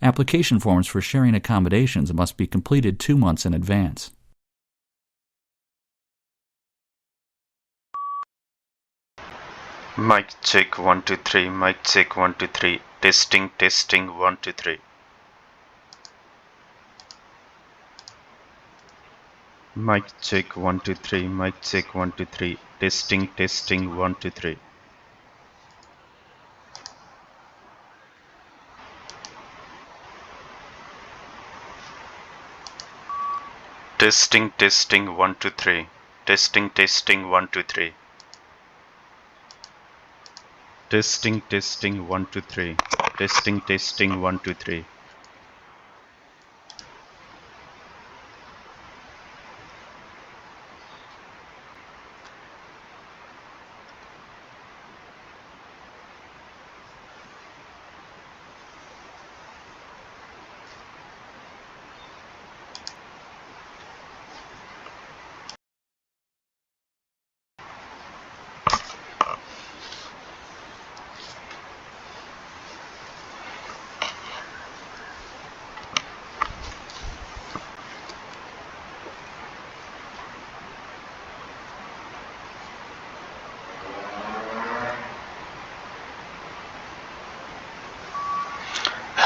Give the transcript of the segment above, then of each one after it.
Application forms for sharing accommodations must be completed 2 months in advance. Mic check 1 2 3. Mic check 1 2 3. Testing 1 2 3. Mic check 1 2 3. Mic check 1 2 3. Testing 1 2 3. Testing 1 2 3. Testing 1 2 3. Testing 1 2 3. Testing 1 2 3.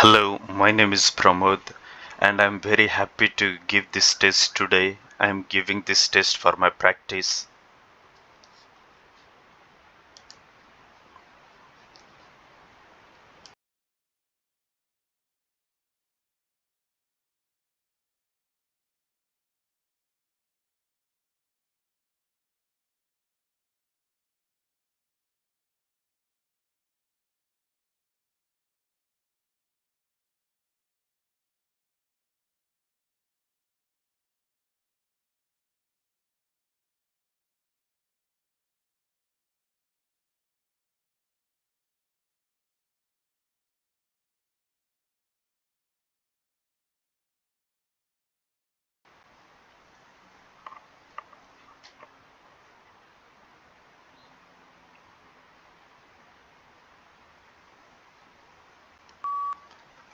Hello, my name is Pramod and I'm very happy to give this test today. I'm giving this test for my practice.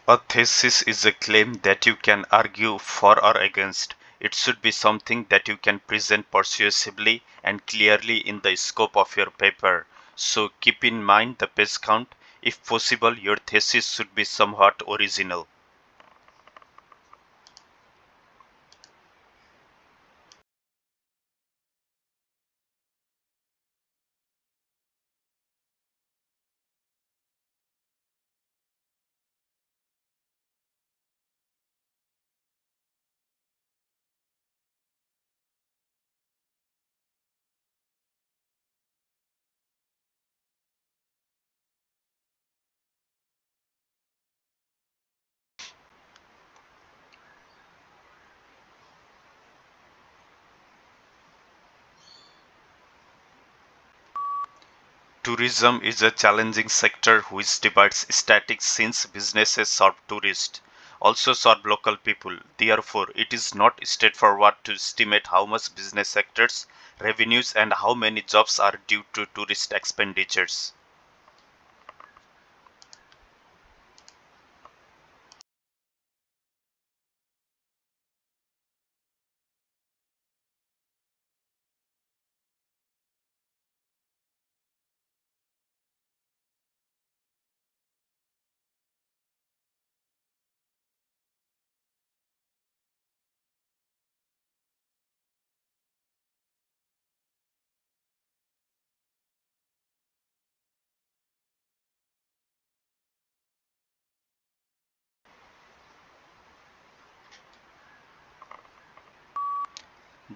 A thesis is a claim that you can argue for or against. It should be something that you can present persuasively and clearly in the scope of your paper. So keep in mind the page count. If possible, your thesis should be somewhat original. Tourism is a challenging sector which divides statics since businesses serve tourists, also serve local people. Therefore, it is not straightforward to estimate how much business sectors, revenues and how many jobs are due to tourist expenditures.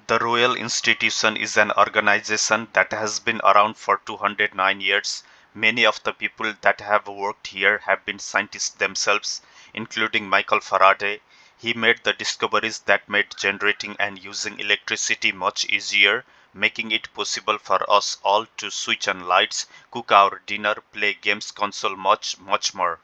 The Royal Institution is an organization that has been around for 209 years. Many of the people that have worked here have been scientists themselves, including Michael Faraday. He made the discoveries that made generating and using electricity much easier, making it possible for us all to switch on lights, cook our dinner, play games console, much more.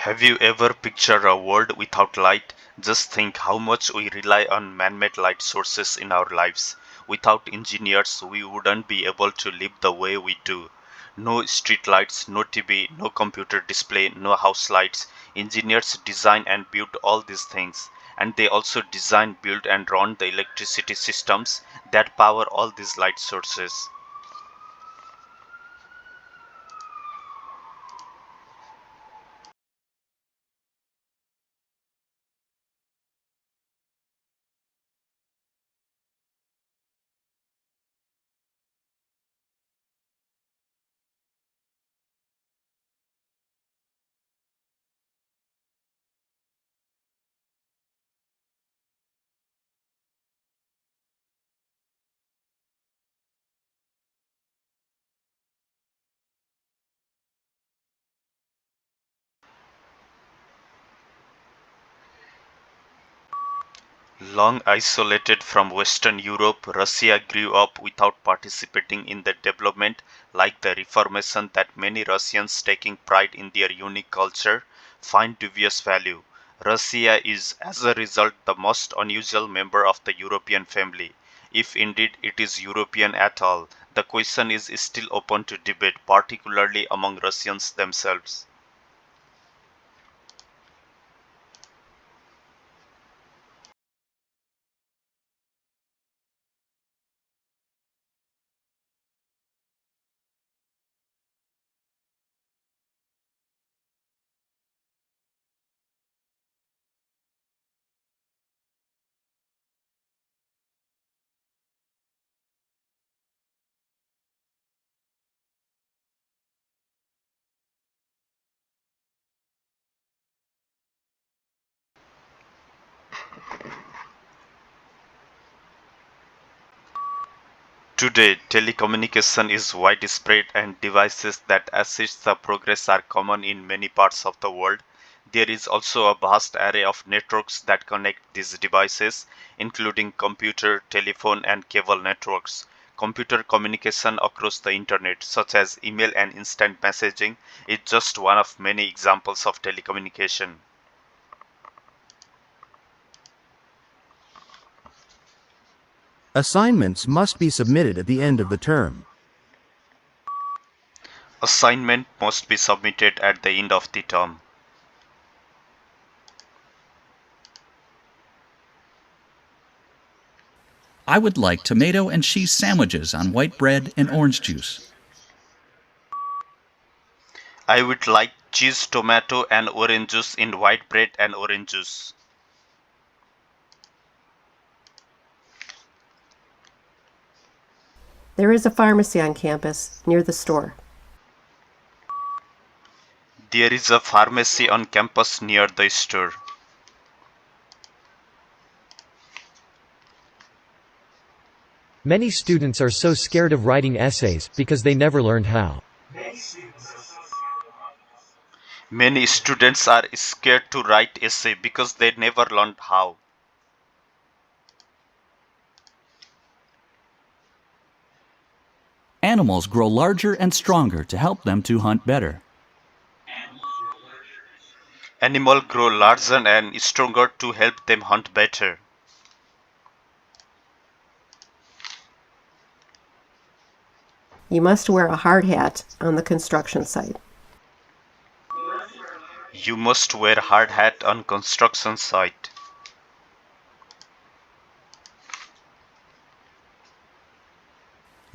Have you ever pictured a world without light? Just think how much we rely on man-made light sources in our lives. Without engineers, we wouldn't be able to live the way we do. No street lights, no TV, no computer display, no house lights. Engineers design and build all these things. And they also design, build and run the electricity systems that power all these light sources. Long isolated from Western Europe, Russia grew up without participating in the development like the Reformation that many Russians taking pride in their unique culture find dubious value. Russia is, as a result, the most unusual member of the European family. If indeed it is European at all, the question is still open to debate, particularly among Russians themselves. Today, telecommunication is widespread and devices that assist the progress are common in many parts of the world. There is also a vast array of networks that connect these devices, including computer, telephone, and cable networks. Computer communication across the internet, such as email and instant messaging, is just one of many examples of telecommunication. Assignments must be submitted at the end of the term. Assignment must be submitted at the end of the term. I would like tomato and cheese sandwiches on white bread and orange juice. I would like cheese, tomato, and orange juice in white bread and orange juice. There is a pharmacy on campus near the store. There is a pharmacy on campus near the store. Many students are so scared of writing essays because they never learned how. Many students are scared to write essay because they never learned how. Animals grow larger and stronger to help them to hunt better. Animals grow larger and stronger to help them hunt better. You must wear a hard hat on the construction site. You must wear hard hat on construction site.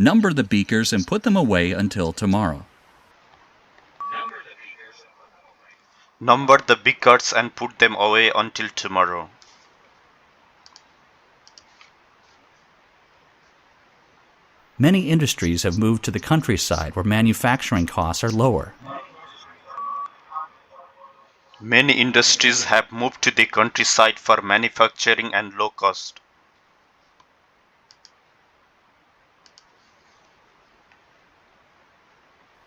Number the beakers and put them away until tomorrow. Number the beakers and put them away until tomorrow. Many industries have moved to the countryside where manufacturing costs are lower. Many industries have moved to the countryside for manufacturing and low cost.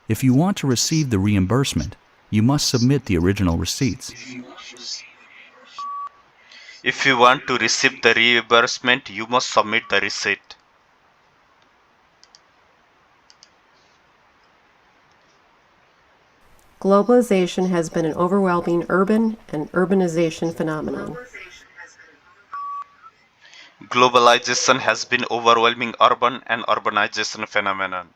If you want to receive the reimbursement, you must submit the original receipts. If you want to receive the reimbursement, you must submit the receipt. Globalization has been an overwhelming urban and urbanization phenomenon. Globalization has been overwhelming urban and urbanization phenomenon.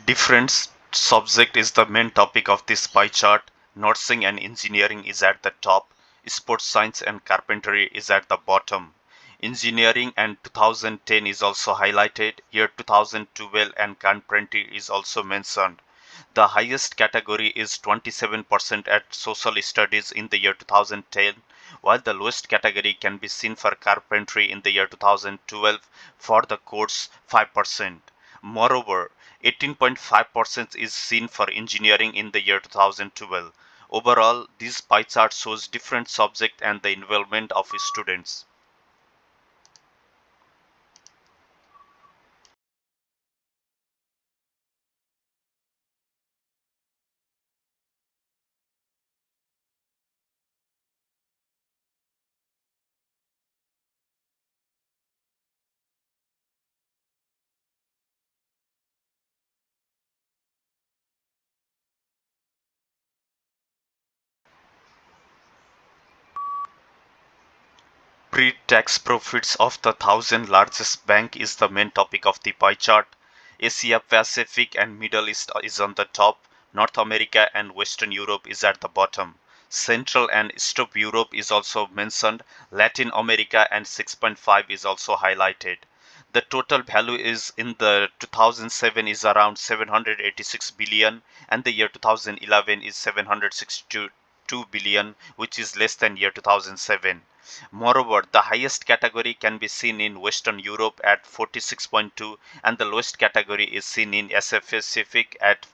Different subject is the main topic of this pie chart. Nursing and engineering is at the top. Sports science and carpentry is at the bottom. Engineering and 2010 is also highlighted. Year 2012 and carpentry is also mentioned. The highest category is 27% at social studies in the year 2010, while the lowest category can be seen for carpentry in the year 2012 for the course 5%. Moreover, 18.5% is seen for engineering in the year 2012. Overall, this pie chart shows different subject and the involvement of students. Pre-tax profits of the 1,000 largest bank is the main topic of the pie chart. Asia Pacific and Middle East is on the top. North America and Western Europe is at the bottom. Central and Eastern Europe is also mentioned. Latin America and 6.5 is also highlighted. The total value is in the 2007 is around 786 billion and the year 2011 is 762 billion, which is less than year 2007. Moreover, the highest category can be seen in Western Europe at 46.2 and the lowest category is seen in Asia Pacific at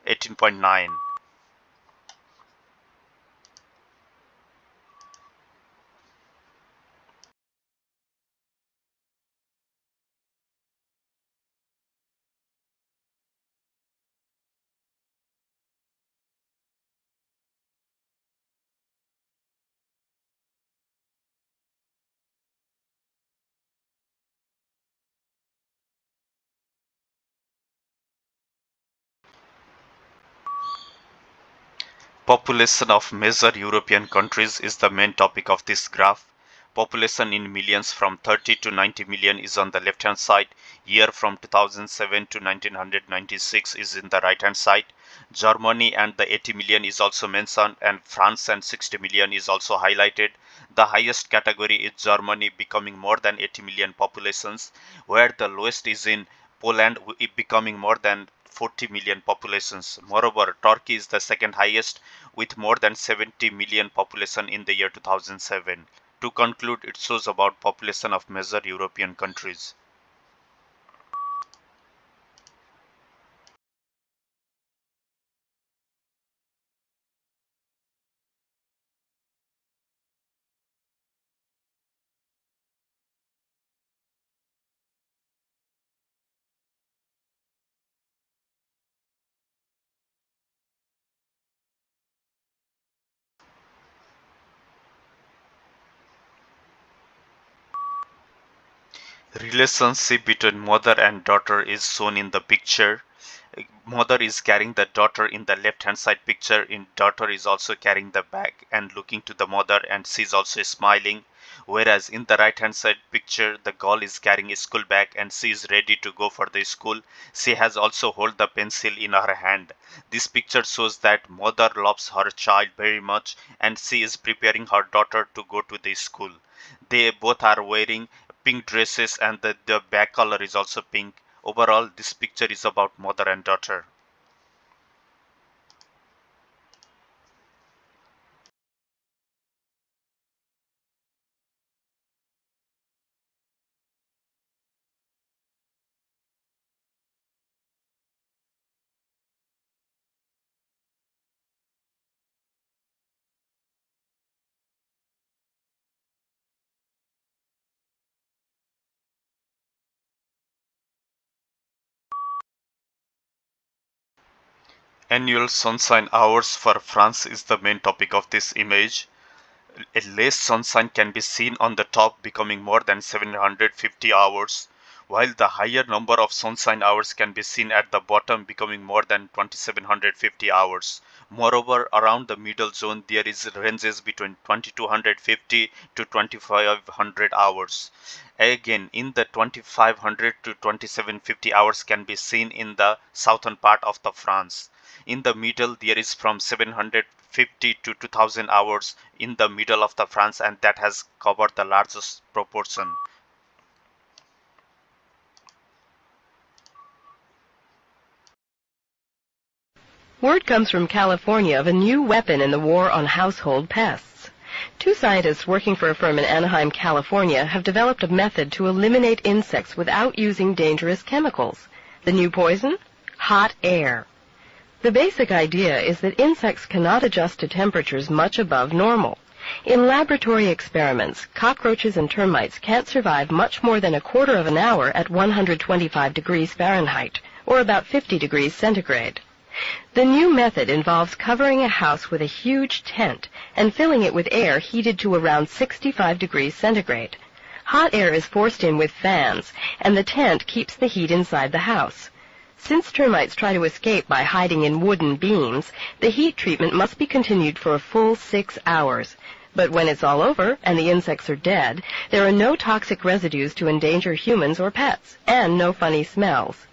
18.9. Population of major European countries is the main topic of this graph. Population in millions from 30 to 90 million is on the left hand side. Year from 2007 to 1996 is in the right hand side. Germany and the 80 million is also mentioned and France and 60 million is also highlighted. The highest category is Germany becoming more than 80 million populations, where the lowest is in Poland becoming more than 40 million populations. Moreover, Turkey is the second highest with more than 70 million population in the year 2007. To conclude, it shows about population of major European countries. Relationship between mother and daughter is shown in the picture. Mother is carrying the daughter in the left hand side picture. In daughter is also carrying the bag and looking to the mother and she's also smiling. Whereas in the right hand side picture the girl is carrying a school bag and she is ready to go for the school. She has also hold the pencil in her hand. This picture shows that mother loves her child very much and she is preparing her daughter to go to the school. They both are wearing pink dresses and the bag color is also pink. Overall, this picture is about mother and daughter. Annual sunshine hours for France is the main topic of this image. A less sunshine can be seen on the top, becoming more than 750 hours, while the higher number of sunshine hours can be seen at the bottom, becoming more than 2750 hours. Moreover, around the middle zone, there is ranges between 2250 to 2500 hours. Again, in the 2500 to 2750 hours can be seen in the southern part of the France. In the middle, there is from 750 to 2000 hours in the middle of the France, and that has covered the largest proportion. Word comes from California of a new weapon in the war on household pests. Two scientists working for a firm in Anaheim, California, have developed a method to eliminate insects without using dangerous chemicals. The new poison? Hot air. The basic idea is that insects cannot adjust to temperatures much above normal. In laboratory experiments, cockroaches and termites can't survive much more than a quarter of an hour at 125 degrees Fahrenheit, or about 50 degrees centigrade. The new method involves covering a house with a huge tent and filling it with air heated to around 65 degrees centigrade. Hot air is forced in with fans, and the tent keeps the heat inside the house. Since termites try to escape by hiding in wooden beams, the heat treatment must be continued for a full 6 hours. But when it's all over and the insects are dead, there are no toxic residues to endanger humans or pets, and no funny smells.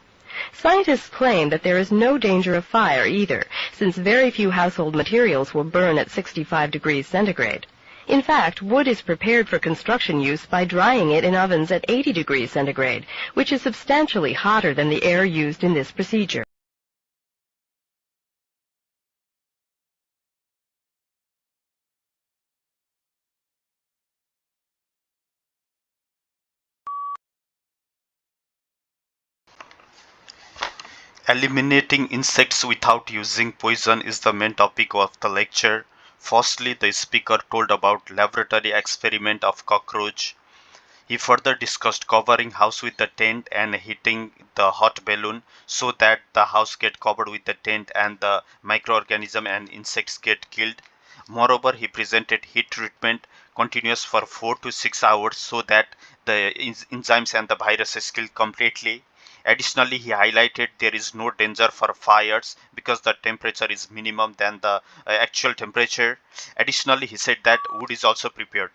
Scientists claim that there is no danger of fire either, since very few household materials will burn at 65 degrees centigrade. In fact, wood is prepared for construction use by drying it in ovens at 80 degrees centigrade, which is substantially hotter than the air used in this procedure. Eliminating insects without using poison is the main topic of the lecture. Firstly, the speaker told about laboratory experiment of cockroach. He further discussed covering house with the tent and heating the hot balloon so that the house get covered with the tent and the microorganism and insects get killed. Moreover, he presented heat treatment continuous for 4 to 6 hours so that the enzymes and the viruses kill completely. Additionally, he highlighted there is no danger for fires because the temperature is minimum than the actual temperature. Additionally, he said that wood is also prepared.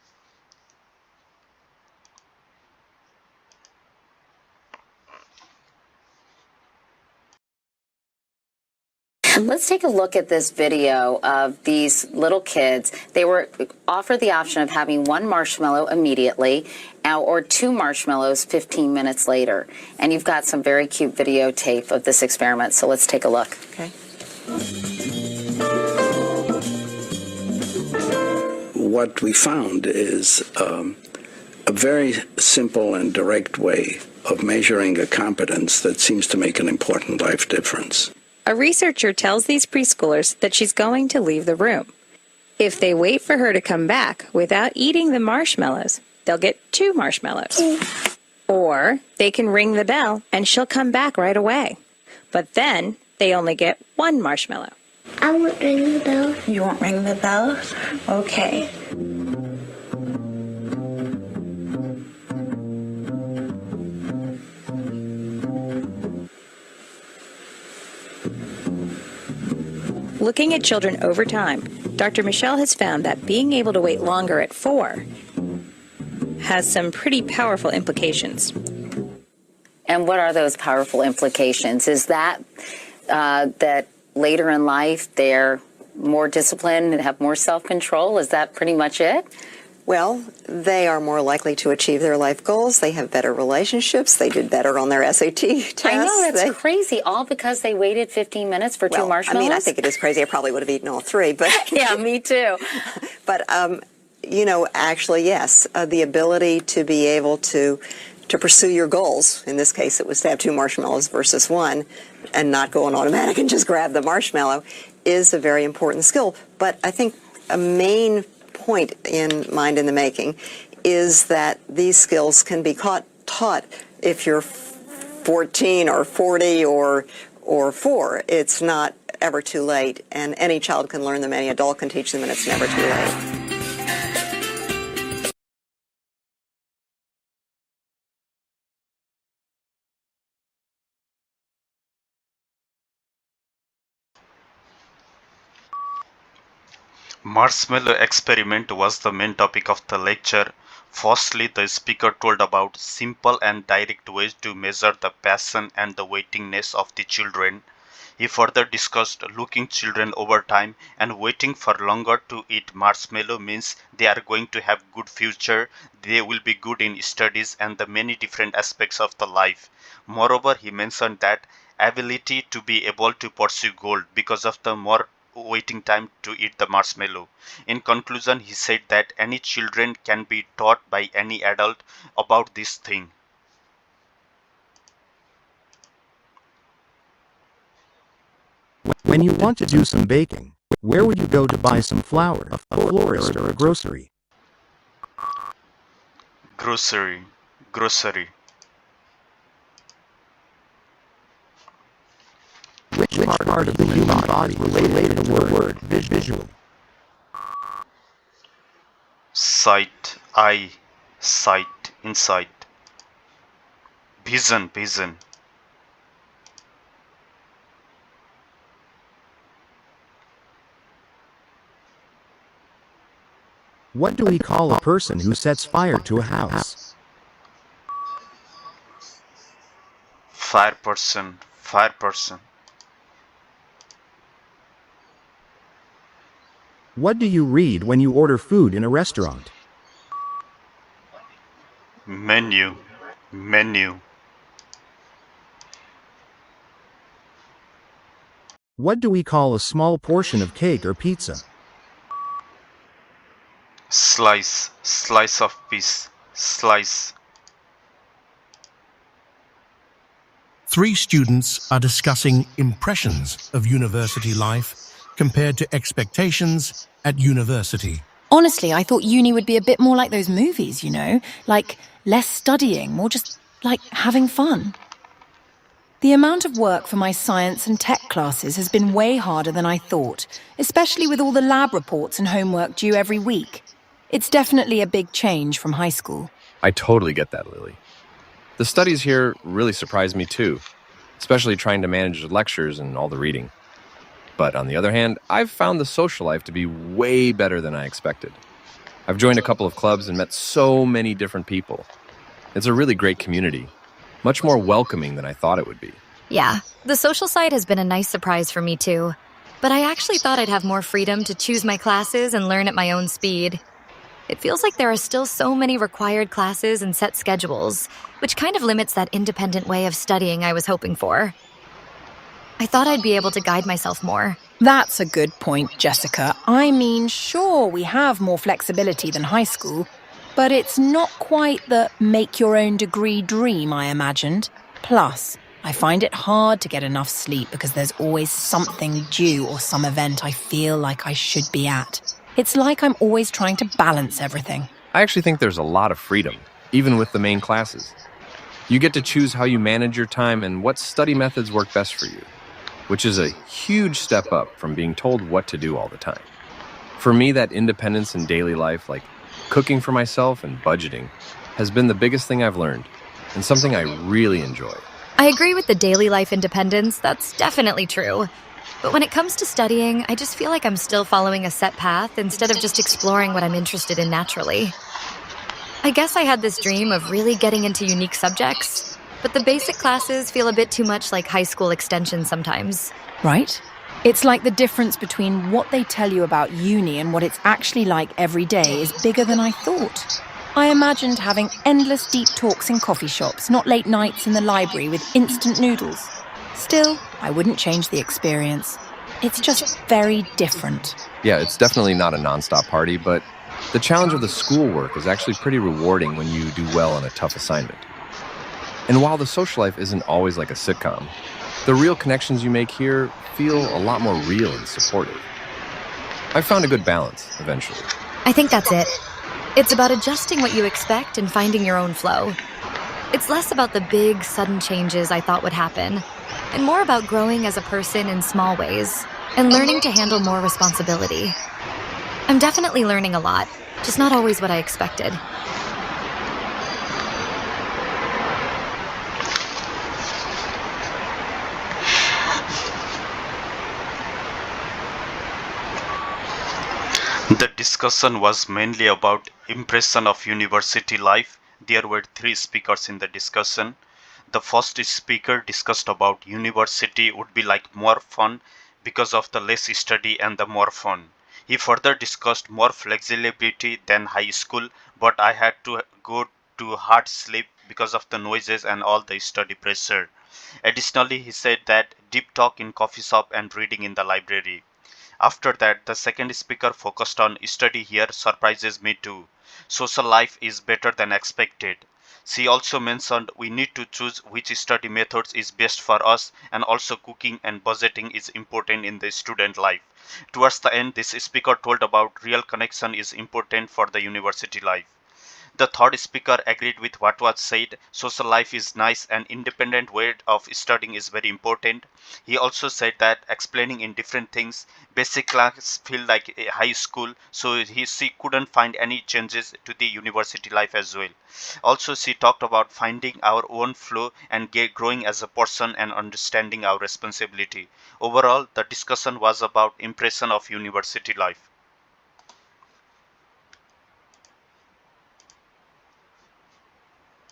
Let's take a look at this video of these little kids. They were offered the option of having one marshmallow immediately or 2 marshmallows 15 minutes later. And you've got some very cute videotape of this experiment, so let's take a look. Okay. What we found is a very simple and direct way of measuring a competence that seems to make an important life difference. A researcher tells these preschoolers that she's going to leave the room. If they wait for her to come back without eating the marshmallows, they'll get 2 marshmallows. Or they can ring the bell and she'll come back right away. But then they only get 1 marshmallow. I won't ring the bell. You won't ring the bell? Okay. Looking at children over time, Dr. Michelle has found that being able to wait longer at 4 has some pretty powerful implications. And what are those powerful implications? Is that that later in life they're more disciplined and have more self-control? Is that pretty much it? Well, they are more likely to achieve their life goals. They have better relationships. They did better on their SAT tests. I know, that's crazy, all because they waited 15 minutes for 2 marshmallows? I mean, I think it is crazy. I probably would have eaten all 3, but... Yeah, me too. But, you know, actually, yes, the ability to be able to pursue your goals, in this case it was to have 2 marshmallows versus 1, and not go on automatic and just grab the marshmallow, is a very important skill. But I think a main point in Mind in the Making is that these skills can be taught if you're 14 or 40 or 4. It's not ever too late, and any child can learn them, any adult can teach them, and it's never too late. Marshmallow experiment was the main topic of the lecture. Firstly, the speaker told about simple and direct ways to measure the passion and the waitingness of the children. He further discussed looking children over time and waiting for longer to eat marshmallow means they are going to have good future, they will be good in studies and the many different aspects of the life. Moreover, he mentioned that ability to be able to pursue goal because of the more waiting time to eat the marshmallow. In conclusion, he said that any children can be taught by any adult about this thing. When you want to do some baking, where would you go to buy some flour, a florist or a grocery? Grocery. Which part of the human body related to the word visual? Sight, eye, sight, insight. Vision. What do we call a person who sets fire to a house? Fire person. What do you read when you order food in a restaurant? Menu. What do we call a small portion of cake or pizza? Slice of piece, slice. 3 students are discussing impressions of university life compared to expectations at university. Honestly, I thought uni would be a bit more like those movies, you know? Like, less studying, more just, like, having fun. The amount of work for my science and tech classes has been way harder than I thought, especially with all the lab reports and homework due every week. It's definitely a big change from high school. I totally get that, Lily. The studies here really surprised me too, especially trying to manage the lectures and all the reading. But on the other hand, I've found the social life to be way better than I expected. I've joined a couple of clubs and met so many different people. It's a really great community, much more welcoming than I thought it would be. Yeah, the social side has been a nice surprise for me too. But I actually thought I'd have more freedom to choose my classes and learn at my own speed. It feels like there are still so many required classes and set schedules, which kind of limits that independent way of studying I was hoping for. I thought I'd be able to guide myself more. That's a good point, Jessica. I mean, sure, we have more flexibility than high school, but it's not quite the make-your-own-degree dream I imagined. Plus, I find it hard to get enough sleep because there's always something due or some event I feel like I should be at. It's like I'm always trying to balance everything. I actually think there's a lot of freedom, even with the main classes. You get to choose how you manage your time and what study methods work best for you, which is a huge step up from being told what to do all the time. For me, that independence in daily life, like cooking for myself and budgeting, has been the biggest thing I've learned, and something I really enjoy. I agree with the daily life independence, that's definitely true. But when it comes to studying, I just feel like I'm still following a set path instead of just exploring what I'm interested in naturally. I guess I had this dream of really getting into unique subjects, but the basic classes feel a bit too much like high school extension sometimes. Right? It's like the difference between what they tell you about uni and what it's actually like every day is bigger than I thought. I imagined having endless deep talks in coffee shops, not late nights in the library with instant noodles. Still, I wouldn't change the experience. It's just very different. Yeah, it's definitely not a nonstop party, but the challenge of the schoolwork is actually pretty rewarding when you do well on a tough assignment. And while the social life isn't always like a sitcom, the real connections you make here feel a lot more real and supportive. I found a good balance, eventually. I think that's it. It's about adjusting what you expect and finding your own flow. It's less about the big, sudden changes I thought would happen, and more about growing as a person in small ways. and learning to handle more responsibility. I'm definitely learning a lot, just not always what I expected. The discussion was mainly about impression of university life. There were three speakers in the discussion. The first speaker discussed about university would be like more fun because of the less study and the more fun. He further discussed more flexibility than high school, but I had to go to hard sleep because of the noises and all the study pressure. Additionally, he said that deep talk in coffee shop and reading in the library. After that, the second speaker focused on study here surprises me too. Social life is better than expected. She also mentioned we need to choose which study methods is best for us, and also cooking and budgeting is important in the student life. Towards the end, this speaker told about real connection is important for the university life. The third speaker agreed with what was said. Social life is nice and independent way of studying is very important. He also said that explaining in different things, basic class feel like a high school, so she couldn't find any changes to the university life as well. Also, she talked about finding our own flow and growing as a person and understanding our responsibility. Overall, the discussion was about impression of university life.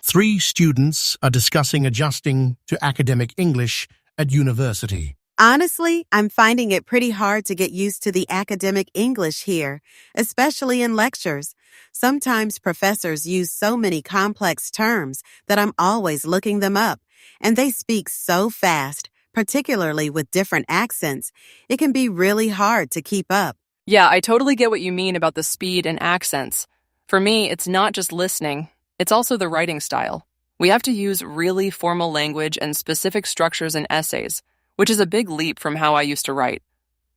Three students are discussing adjusting to academic English at university. Honestly, I'm finding it pretty hard to get used to the academic English here, especially in lectures. Sometimes professors use so many complex terms that I'm always looking them up, and they speak so fast, particularly with different accents. It can be really hard to keep up. Yeah, I totally get what you mean about the speed and accents. For me, it's not just listening, it's also the writing style. We have to use really formal language and specific structures in essays, which is a big leap from how I used to write.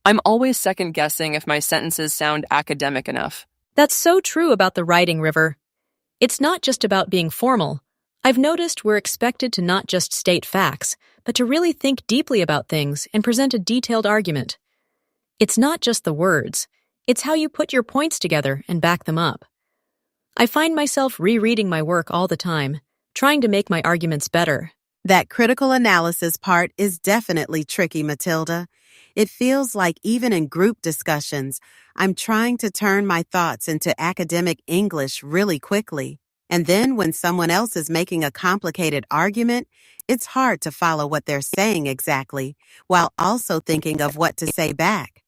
I'm always second-guessing if my sentences sound academic enough. That's so true about the writing, River. It's not just about being formal. I've noticed we're expected to not just state facts, but to really think deeply about things and present a detailed argument. It's not just the words. It's how you put your points together and back them up. I find myself rereading my work all the time, trying to make my arguments better. That critical analysis part is definitely tricky, Matilda. It feels like even in group discussions, I'm trying to turn my thoughts into academic English really quickly. And then when someone else is making a complicated argument, it's hard to follow what they're saying exactly, while also thinking of what to say back.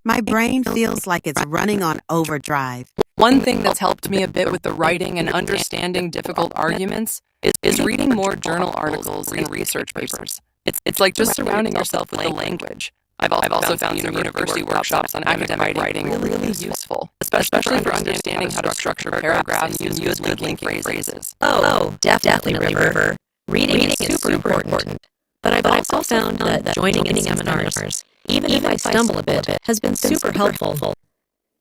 My brain feels like it's running on overdrive. One thing that's helped me a bit with the writing and understanding difficult arguments is reading more journal articles and research papers. It's like just surrounding yourself with the language. I've also found some university workshops on academic writing really useful, especially for understanding how to structure paragraphs and use good linking phrases. Oh, definitely, River. Reading is super important. But I've also found that joining in seminars, even if I stumble a bit, has been super helpful.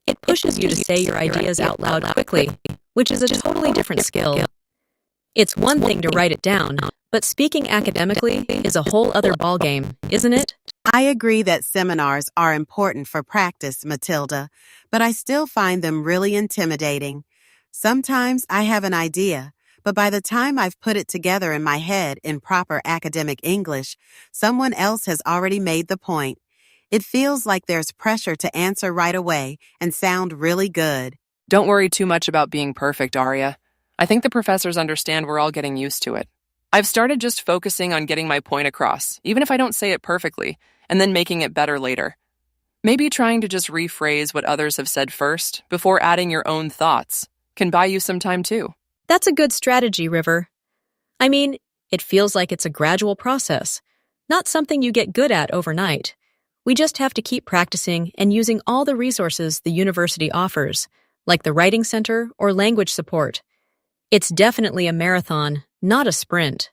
It pushes you to say your ideas out loud quickly, which is a totally different skill. It's one thing to write it down, but speaking academically is a whole other ballgame, isn't it? I agree that seminars are important for practice, Matilda, but I still find them really intimidating. Sometimes I have an idea, but by the time I've put it together in my head in proper academic English, someone else has already made the point. It feels like there's pressure to answer right away and sound really good. Don't worry too much about being perfect, Arya. I think the professors understand we're all getting used to it. I've started just focusing on getting my point across, even if I don't say it perfectly, and then making it better later. Maybe trying to just rephrase what others have said first before adding your own thoughts can buy you some time too. That's a good strategy, River. I mean, it feels like it's a gradual process, not something you get good at overnight. We just have to keep practicing and using all the resources the university offers, like the Writing Center or language support. It's definitely a marathon, not a sprint.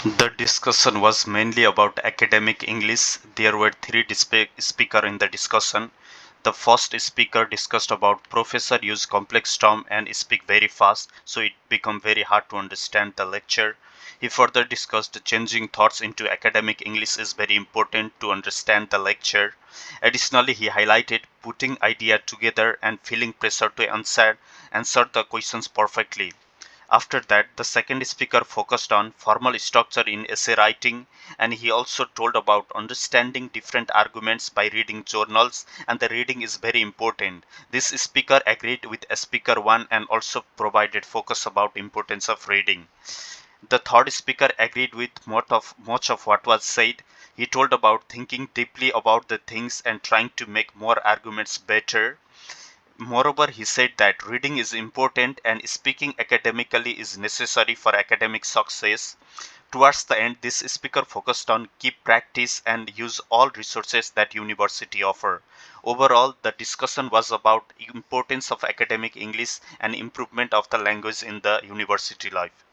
The discussion was mainly about academic English. There were three speakers in the discussion. The first speaker discussed about professor use complex term and speak very fast, so it become very hard to understand the lecture. He further discussed changing thoughts into academic English is very important to understand the lecture. Additionally, he highlighted putting idea together and feeling pressure to answer the questions perfectly. After that, the second speaker focused on formal structure in essay writing, and he also told about understanding different arguments by reading journals, and the reading is very important. This speaker agreed with speaker 1 and also provided focus about importance of reading. The third speaker agreed with much of what was said. He told about thinking deeply about the things and trying to make more arguments better. Moreover, he said that reading is important and speaking academically is necessary for academic success. Towards the end, this speaker focused on keep practice and use all resources that university offer. Overall, the discussion was about importance of academic English and improvement of the language in the university life.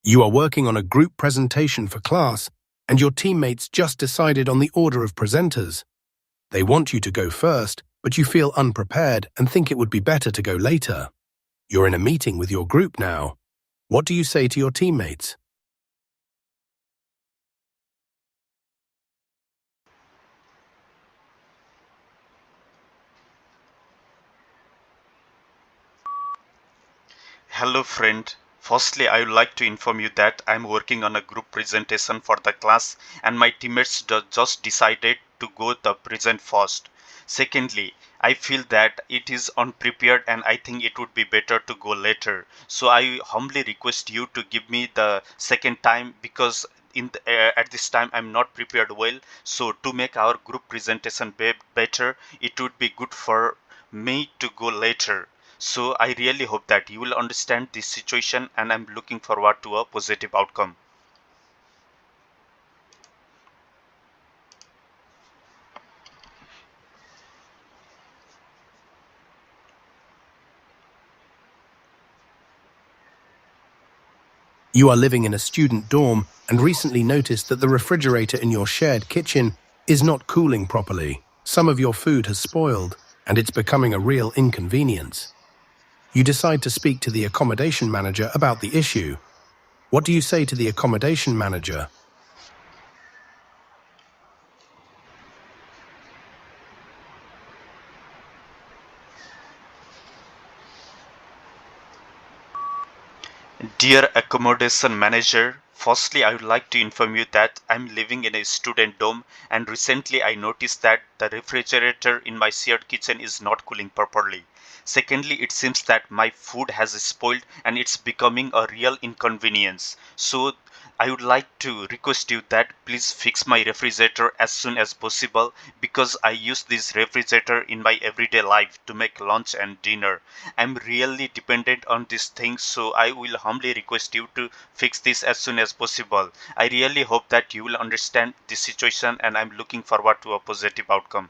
You are working on a group presentation for class, and your teammates just decided on the order of presenters. They want you to go first, but you feel unprepared and think it would be better to go later. You're in a meeting with your group now. What do you say to your teammates? Hello friend. Firstly, I would like to inform you that I'm working on a group presentation for the class and my teammates just decided to go the present first. Secondly, I feel that it is unprepared and I think it would be better to go later. So I humbly request you to give me the second time because at this time I'm not prepared well. So to make our group presentation better, it would be good for me to go later. So I really hope that you will understand this situation and I'm looking forward to a positive outcome. You are living in a student dorm and recently noticed that the refrigerator in your shared kitchen is not cooling properly. Some of your food has spoiled, and it's becoming a real inconvenience. You decide to speak to the accommodation manager about the issue. What do you say to the accommodation manager? Dear accommodation manager, firstly I would like to inform you that I'm living in a student dorm and recently I noticed that the refrigerator in my shared kitchen is not cooling properly. Secondly, it seems that my food has spoiled and it's becoming a real inconvenience. So I would like to request you that please fix my refrigerator as soon as possible because I use this refrigerator in my everyday life to make lunch and dinner. I'm really dependent on this thing, so I will humbly request you to fix this as soon as possible. I really hope that you will understand this situation and I'm looking forward to a positive outcome.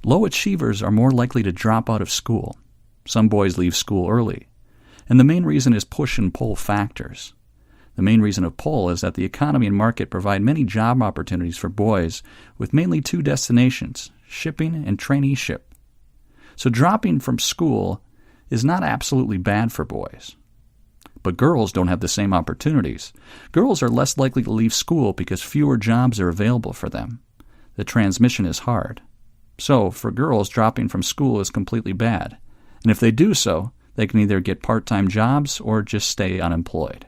Low achievers are more likely to drop out of school. Some boys leave school early. And the main reason is push and pull factors. The main reason of pull is that the economy and market provide many job opportunities for boys with mainly two destinations, shipping and traineeship. So dropping from school is not absolutely bad for boys. But girls don't have the same opportunities. Girls are less likely to leave school because fewer jobs are available for them. The transmission is hard. So, for girls, dropping from school is completely bad. And if they do so, they can either get part-time jobs or just stay unemployed.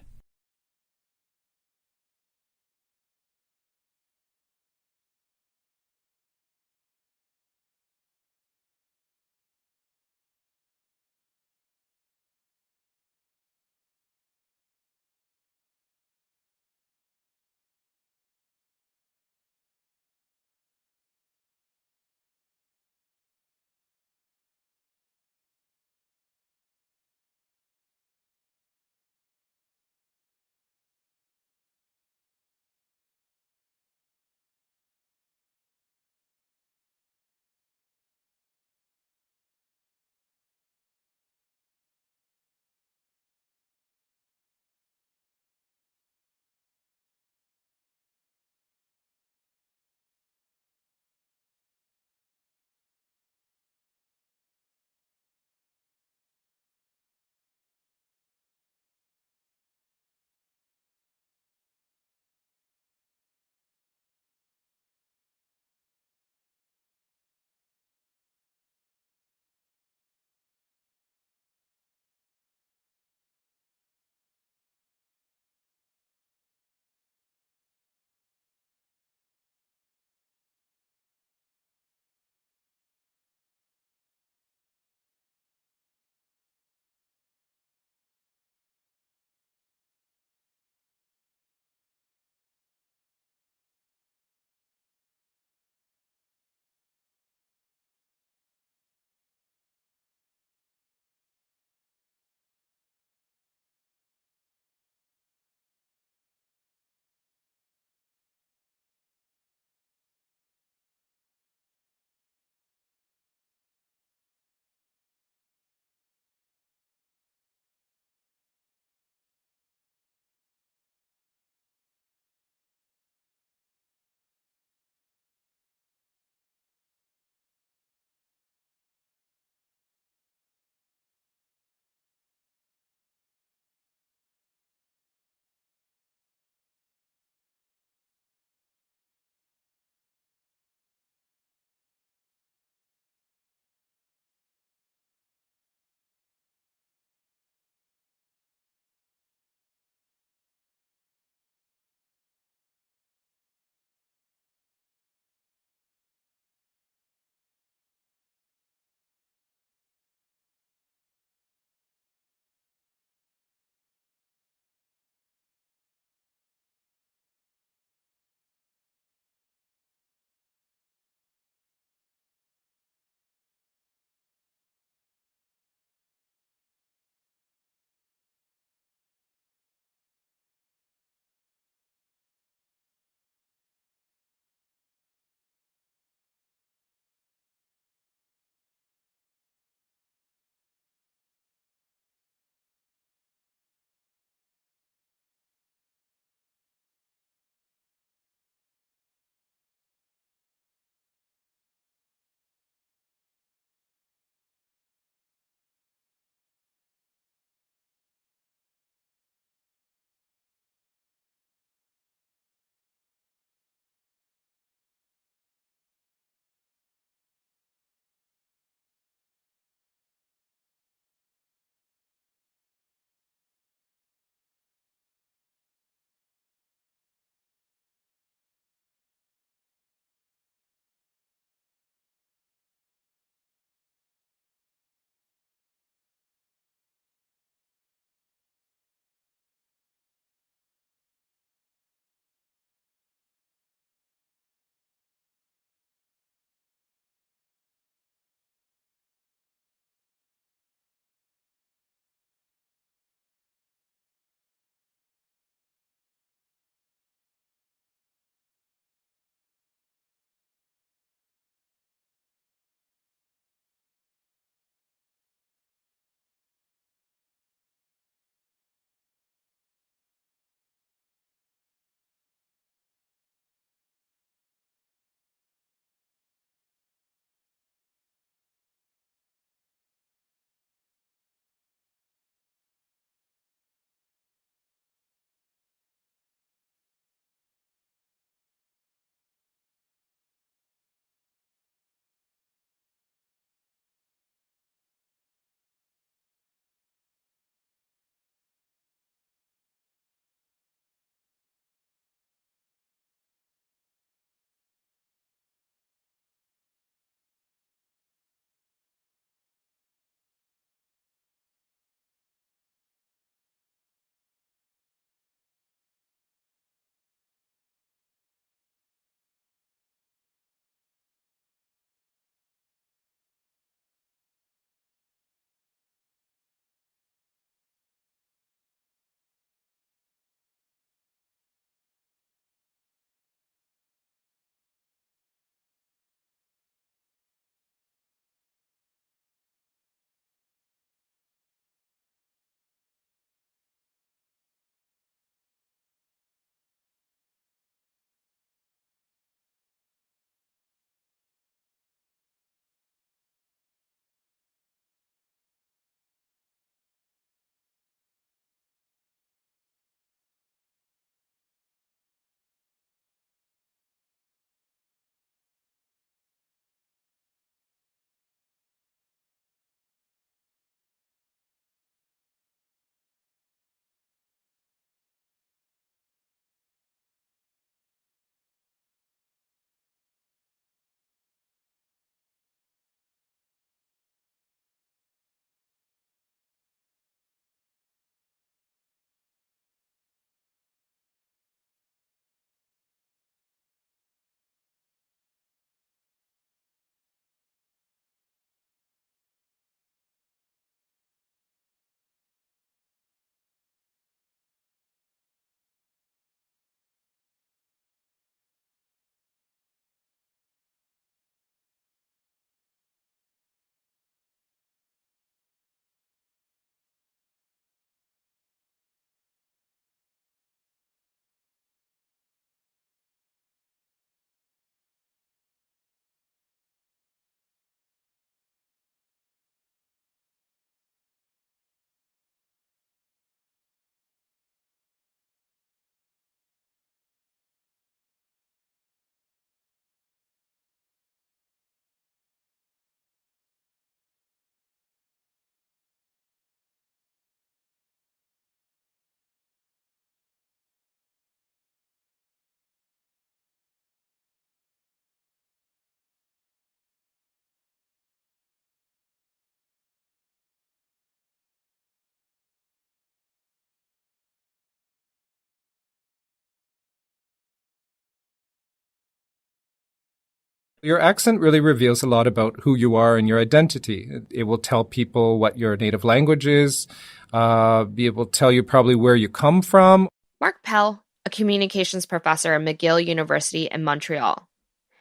Your accent really reveals a lot about who you are and your identity. It will tell people what your native language is, be able to tell you probably where you come from. Mark Pell, a communications professor at McGill University in Montreal.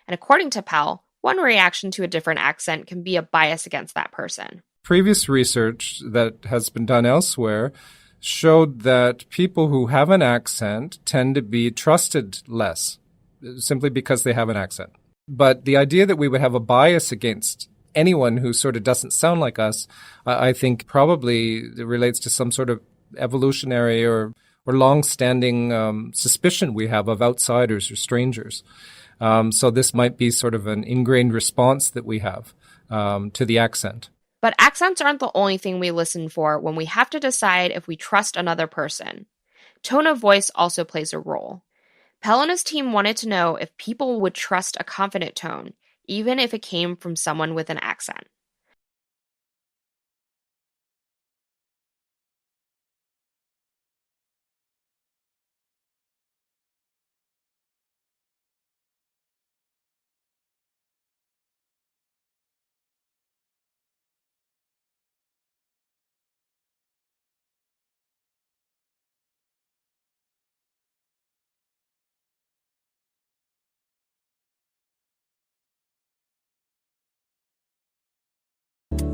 And according to Pell, one reaction to a different accent can be a bias against that person. Previous research that has been done elsewhere showed that people who have an accent tend to be trusted less, simply because they have an accent. But the idea that we would have a bias against anyone who sort of doesn't sound like us, I think probably relates to some sort of evolutionary or long-standing suspicion we have of outsiders or strangers. So this might be sort of an ingrained response that we have to the accent. But accents aren't the only thing we listen for when we have to decide if we trust another person. Tone of voice also plays a role. Pell and his team wanted to know if people would trust a confident tone, even if it came from someone with an accent.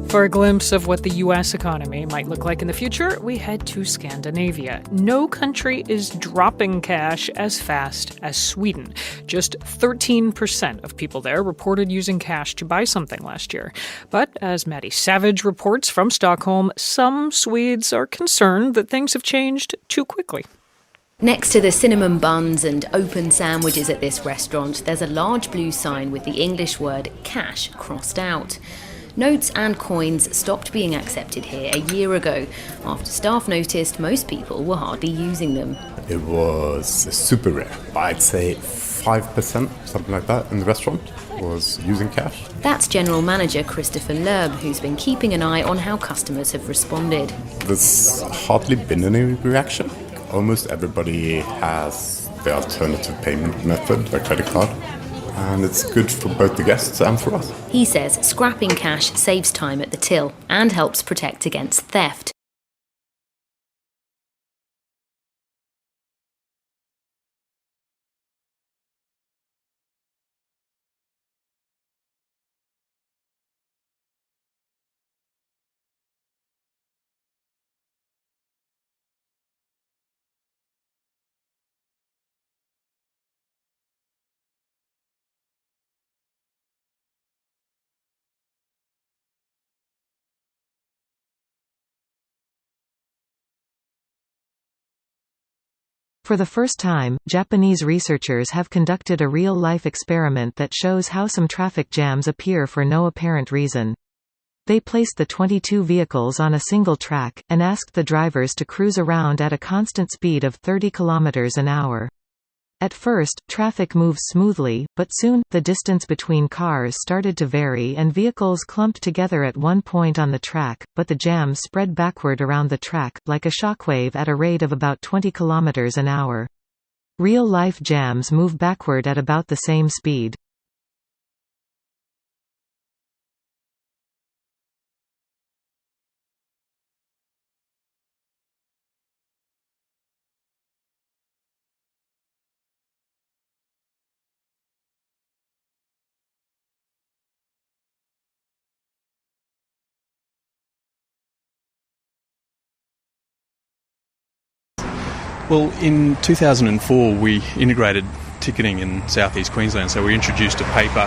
For a glimpse of what the U.S. economy might look like in the future, we head to Scandinavia. No country is dropping cash as fast as Sweden. Just 13% of people there reported using cash to buy something last year. But as Maddie Savage reports from Stockholm, some Swedes are concerned that things have changed too quickly. Next to the cinnamon buns and open sandwiches at this restaurant, there's a large blue sign with the English word cash crossed out. Notes and coins stopped being accepted here a year ago, after staff noticed most people were hardly using them. It was super rare. I'd say 5%, something like that, in the restaurant was using cash. That's General Manager Christopher Loeb, who's been keeping an eye on how customers have responded. There's hardly been any reaction. Almost everybody has the alternative payment method, a credit card. And it's good for both the guests and for us. He says scrapping cash saves time at the till and helps protect against theft. For the first time, Japanese researchers have conducted a real-life experiment that shows how some traffic jams appear for no apparent reason. They placed the 22 vehicles on a single track, and asked the drivers to cruise around at a constant speed of 30 km an hour. At first, traffic moves smoothly, but soon, the distance between cars started to vary and vehicles clumped together at one point on the track, but the jam spread backward around the track, like a shockwave at a rate of about 20 km an hour. Real-life jams move backward at about the same speed. Well, in 2004 we integrated ticketing in southeast Queensland, so we introduced a paper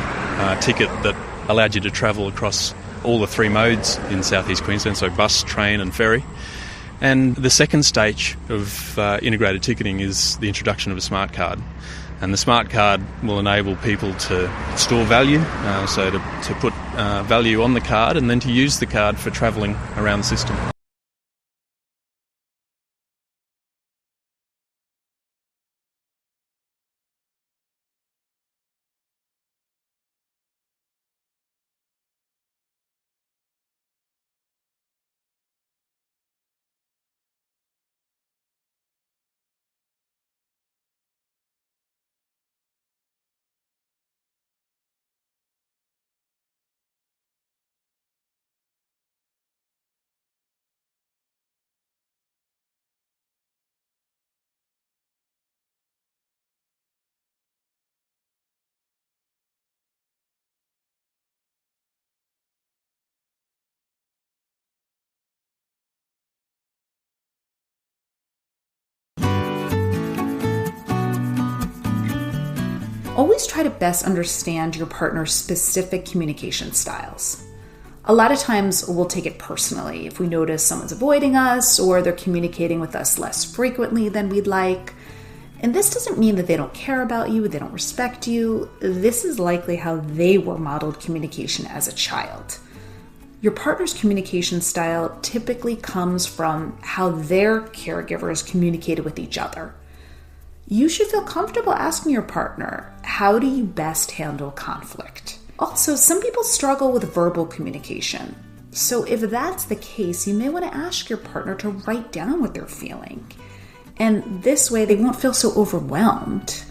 ticket that allowed you to travel across all the three modes in southeast Queensland, so bus, train and ferry. And the second stage of integrated ticketing is the introduction of a smart card. And the smart card will enable people to store value, so to put value on the card and then to use the card for travelling around the system. always try to best understand your partner's specific communication styles. A lot of times we'll take it personally if we notice someone's avoiding us or they're communicating with us less frequently than we'd like. And this doesn't mean that they don't care about you, they don't respect you. This is likely how they were modeled communication as a child. Your partner's communication style typically comes from how their caregivers communicated with each other. You should feel comfortable asking your partner, how do you best handle conflict? Also, some people struggle with verbal communication. So if that's the case, you may want to ask your partner to write down what they're feeling. And this way they won't feel so overwhelmed.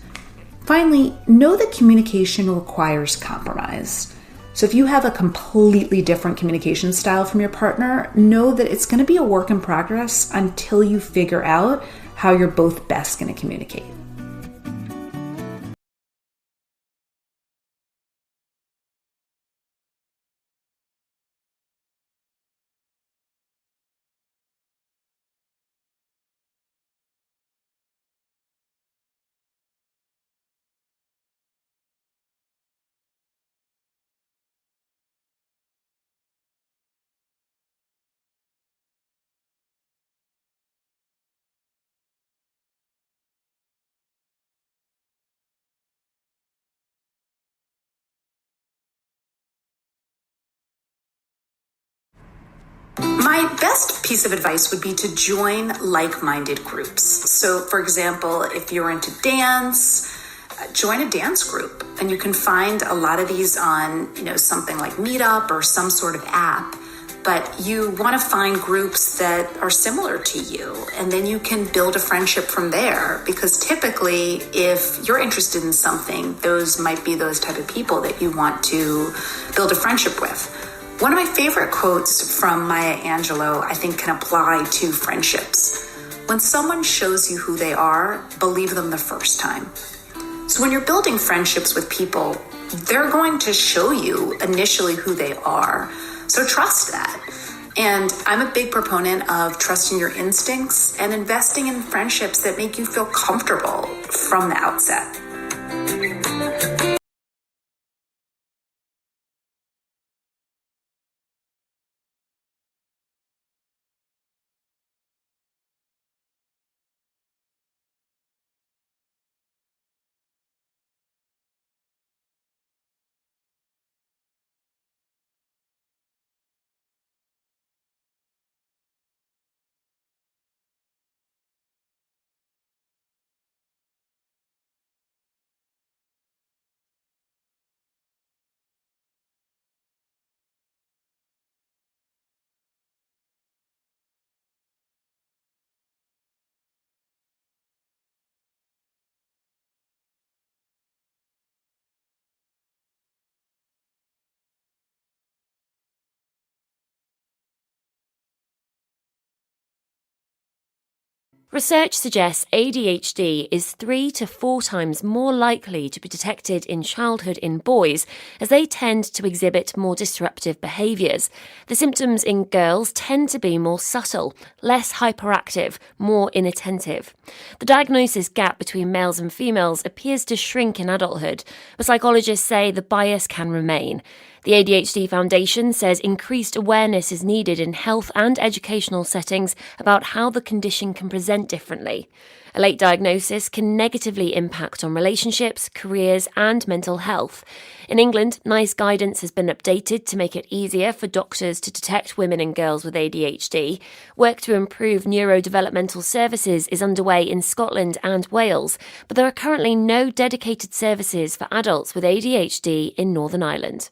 Finally, know that communication requires compromise. So if you have a completely different communication style from your partner, know that it's going to be a work in progress until you figure out how you're both best going to communicate. My best piece of advice would be to join like-minded groups. So, for example, if you're into dance, join a dance group. And you can find a lot of these on, something like Meetup or some sort of app. But you want to find groups that are similar to you, and then you can build a friendship from there. Because typically, if you're interested in something, those might be those type of people that you want to build a friendship with. One of my favorite quotes from Maya Angelou, I think, can apply to friendships. When someone shows you who they are, believe them the first time. So when you're building friendships with people, they're going to show you initially who they are. So trust that. And I'm a big proponent of trusting your instincts and investing in friendships that make you feel comfortable from the outset. Research suggests ADHD is 3 to 4 times more likely to be detected in childhood in boys, as they tend to exhibit more disruptive behaviours. The symptoms in girls tend to be more subtle, less hyperactive, more inattentive. The diagnosis gap between males and females appears to shrink in adulthood, but psychologists say the bias can remain. The ADHD Foundation says increased awareness is needed in health and educational settings about how the condition can present differently. A late diagnosis can negatively impact on relationships, careers, and mental health. In England, NICE guidance has been updated to make it easier for doctors to detect women and girls with ADHD. Work to improve neurodevelopmental services is underway in Scotland and Wales, but there are currently no dedicated services for adults with ADHD in Northern Ireland.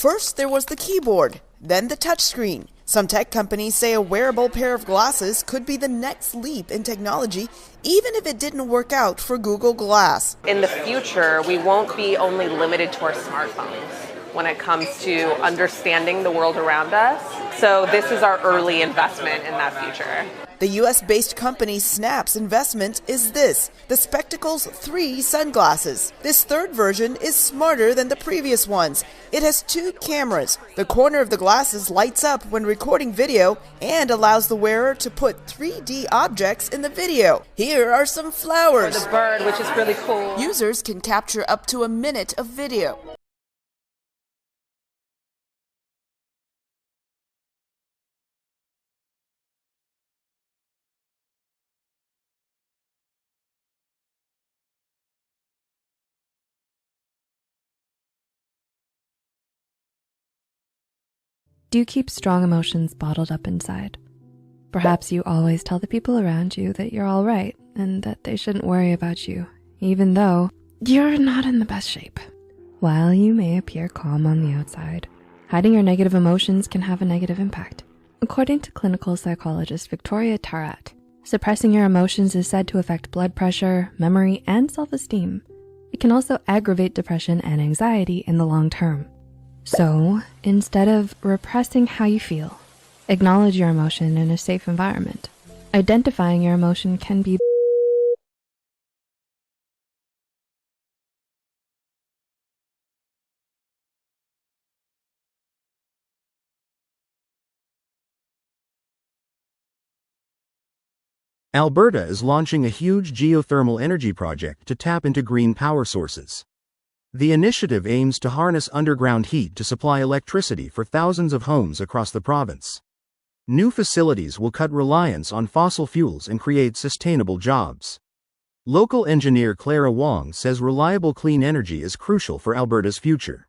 First, there was the keyboard, then the touchscreen. Some tech companies say a wearable pair of glasses could be the next leap in technology, even if it didn't work out for Google Glass. In the future, we won't be only limited to our smartphones when it comes to understanding the world around us. So this is our early investment in that future. The US-based company Snap's investment is this, the Spectacles 3 sunglasses. This third version is smarter than the previous ones. It has 2 cameras. The corner of the glasses lights up when recording video and allows the wearer to put 3D objects in the video. Here are some flowers. Or the bird, which is really cool. Users can capture up to a minute of video. Do you keep strong emotions bottled up inside? Perhaps you always tell the people around you that you're all right and that they shouldn't worry about you, even though you're not in the best shape. While you may appear calm on the outside, hiding your negative emotions can have a negative impact. According to clinical psychologist Victoria Tarat, suppressing your emotions is said to affect blood pressure, memory, and self-esteem. It can also aggravate depression and anxiety in the long term. So, instead of repressing how you feel, acknowledge your emotion in a safe environment. Identifying your emotion can be Alberta is launching a huge geothermal energy project to tap into green power sources. The initiative aims to harness underground heat to supply electricity for thousands of homes across the province. New facilities will cut reliance on fossil fuels and create sustainable jobs. Local engineer Clara Wong says reliable clean energy is crucial for Alberta's future.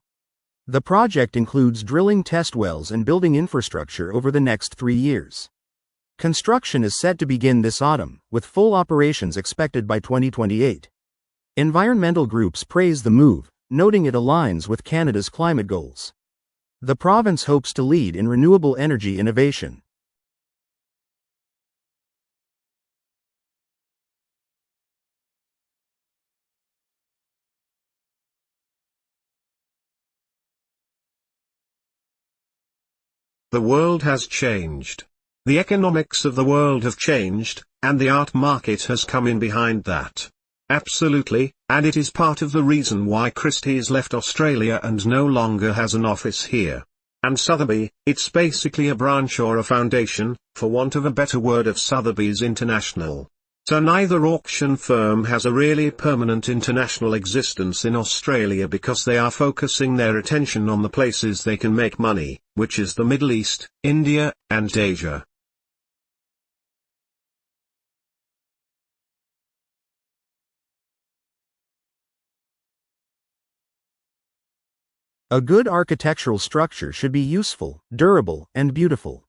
The project includes drilling test wells and building infrastructure over the next 3 years. Construction is set to begin this autumn, with full operations expected by 2028. Environmental groups praise the move, noting it aligns with Canada's climate goals. The province hopes to lead in renewable energy innovation. The world has changed. The economics of the world have changed, and the art market has come in behind that. Absolutely, and it is part of the reason why Christie's left Australia and no longer has an office here. And Sotheby, it's basically a branch or a foundation, for want of a better word, of Sotheby's International. So neither auction firm has a really permanent international existence in Australia because they are focusing their attention on the places they can make money, which is the Middle East, India, and Asia. A good architectural structure should be useful, durable, and beautiful.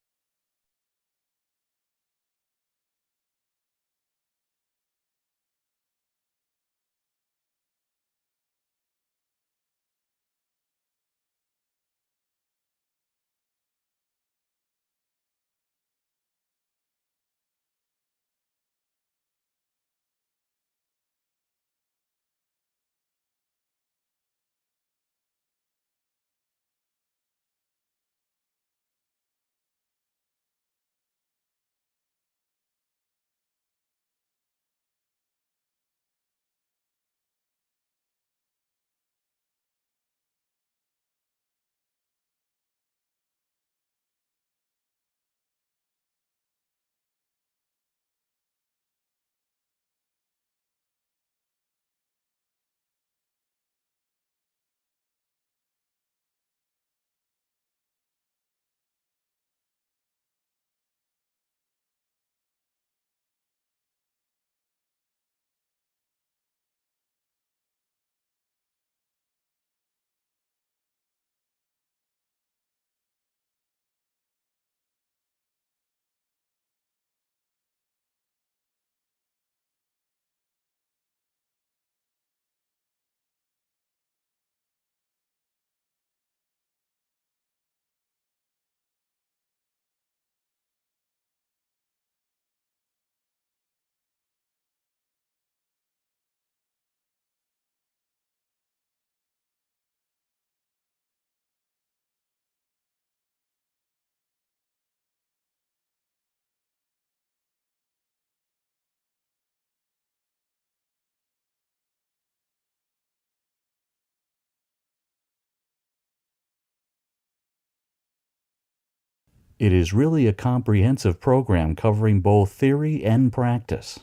It is really a comprehensive program covering both theory and practice.